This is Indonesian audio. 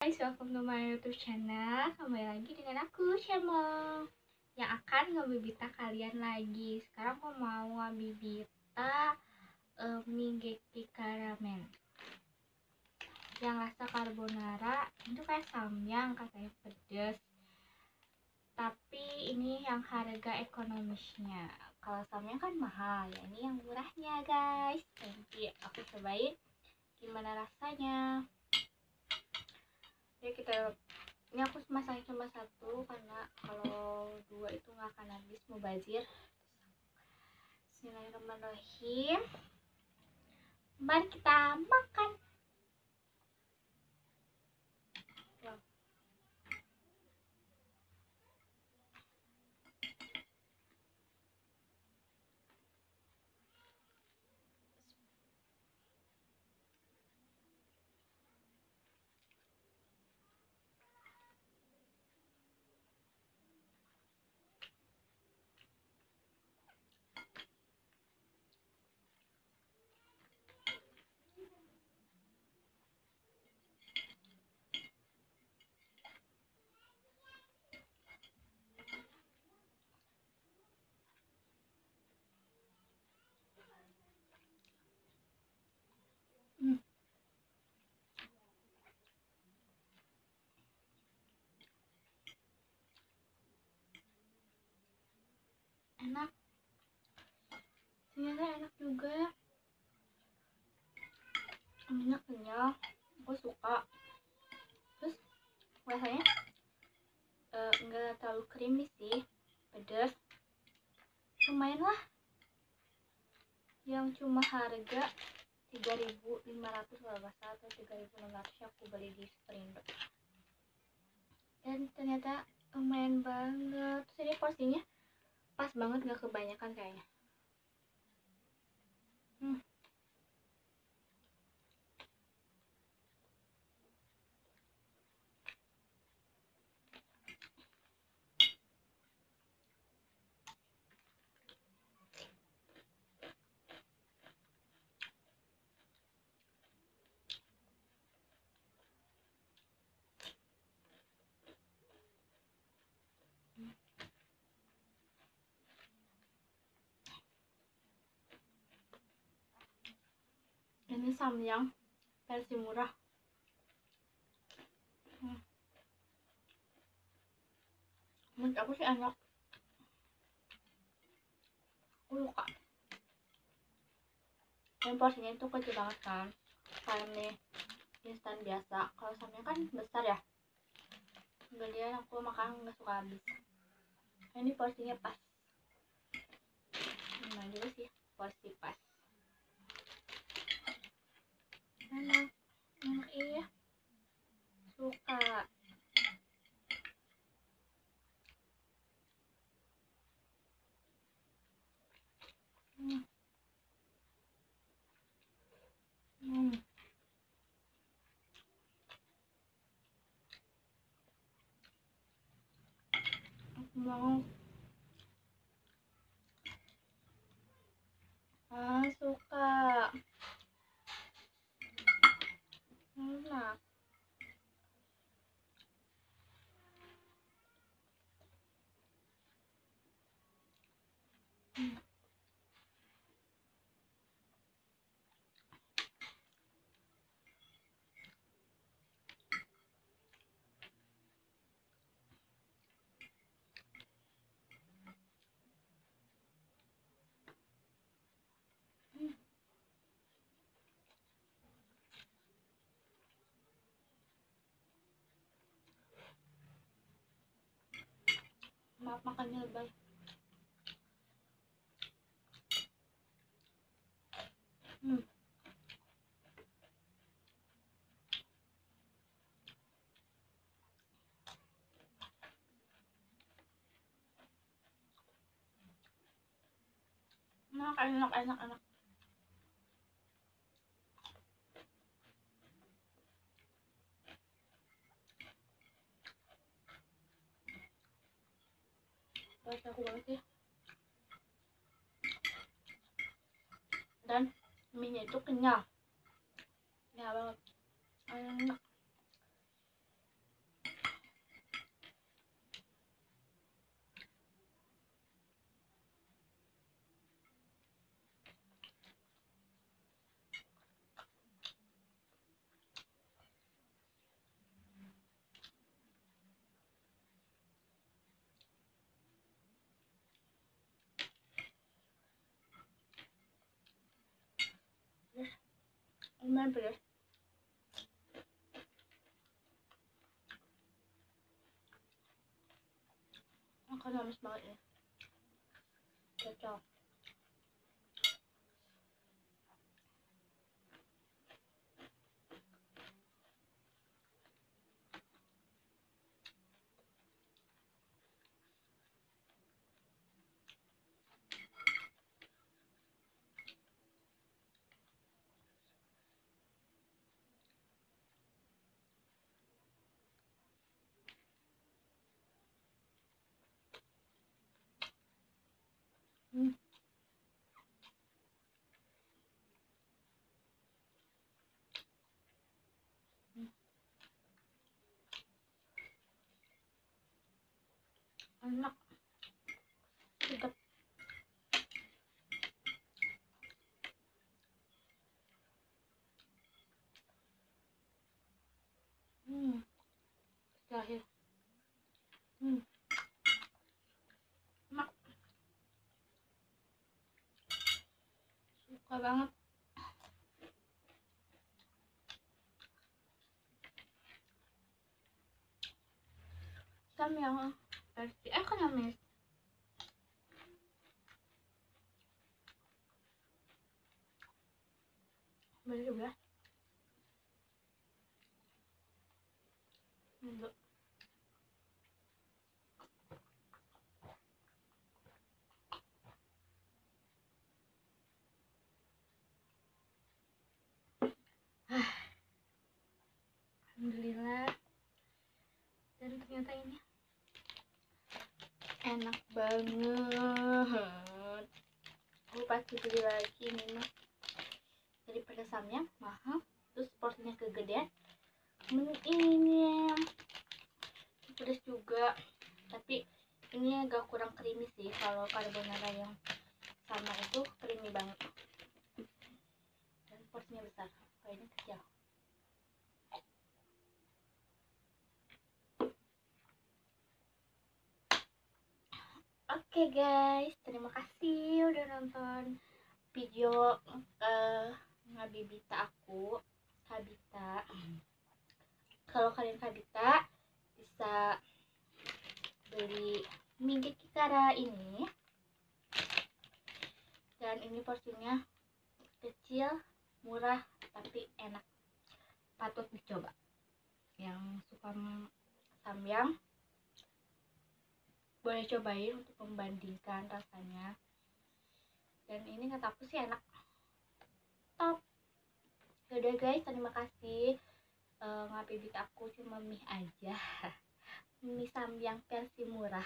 Guys, welcome to my YouTube channel. Kembali lagi dengan aku, Shemo, yang akan ngebibita kalian lagi. Sekarang aku mau ngebibita mie geki karamen yang rasa carbonara. Itu kayak samyang, katanya pedes. Tapi ini yang harga ekonomisnya. Kalau samyang kan mahal, ya ini yang murahnya guys. Nanti aku cobain gimana rasanya. Ya ini aku masang cuma satu karena kalau dua itu nggak akan habis, mubazir. Bismillahirrahmanirrahim. Mari kita makan. Wow. Enak, ternyata enak juga. Minyak kenyal, aku suka. Terus rasanya enggak terlalu creamy sih, pedas. Lumayan lah. Yang cuma harga 3.500 kalau nggak salah, atau 3.600 aku beli di Superindo. Dan ternyata lumayan banget. Terus ini porsinya pas banget, nggak kebanyakan kayaknya. Ini samyang versi murah. Menurut aku sih enak, aku suka. Dan porsinya itu kecil banget kan, kayak mie instan biasa. Kalau samyang kan besar ya, kemudian aku makan nggak suka habis. Ini porsinya pas, gimana juga sih, porsi pas. Enak, iya, suka. Aku mau suka. Enak. Maaf makannya lebay. Enak. Pas aku banget sih. Dan mie nya itu kenyal banget, enak. lumayan pedas. Makan lemes banget ya, cocok. Hmm. Enak, sedap. Terakhir. Enak, suka banget. Samyang versi ekonomis. Bener-bener. Enggak. Alhamdulillah. Dan ternyata ini enak banget. Aku pasti beli lagi ini mah. Daripada samyang mahal, terus porsinya kegedean. Ini pedas juga, tapi ini agak kurang creamy sih. Kalau carbonara yang sama itu creamy banget. Dan porsinya besar, kalau ini kecil. Oke guys, terima kasih udah nonton video Ngabibita aku, Kabita. Kalau kalian Kabita bisa beli mie Kikara ini, dan ini porsinya kecil, murah, tapi enak, patut dicoba. Yang suka samyang boleh cobain untuk membandingkan rasanya. Dan ini kata aku sih enak, top. Yaudah guys, terima kasih. Ngabibit aku cuma mie aja, mie samyang versi murah.